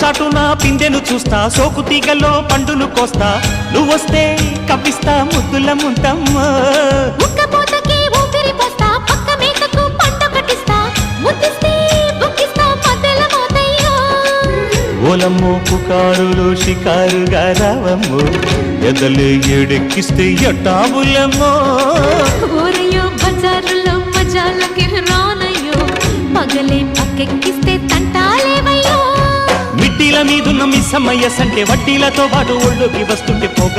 చాటున పిందెను చూస్తా, సోకు తీగల్లో పండును కోస్తా, నువ్వొస్తే కప్పిస్తా ముద్దుల ముంతమ్మ. ఉక్కపోతకి ఊపిరి పోస్తా, పక్క మేకకు పంట కట్టిస్తా, ముద్దిస్తే బుక్కిస్తా మధ్యల మోతయ్యో. ఓలమ్మో పుకారులు షికారుగా రావమ్మో, ఎదలు ఎడెక్కిస్తే ఎట్టాబులమ్మో. ఊరయ్యో బజారులో మజాలకి రానయ్యో, పగలే పక్కెక్కిస్తే తంటాలేవయ్యో. మిట్టిల మీదున్న మిస్సమ్మయ్య సంటే వడ్డీలతో పాటు ఒళ్ళోకి వస్తుంటే పొగ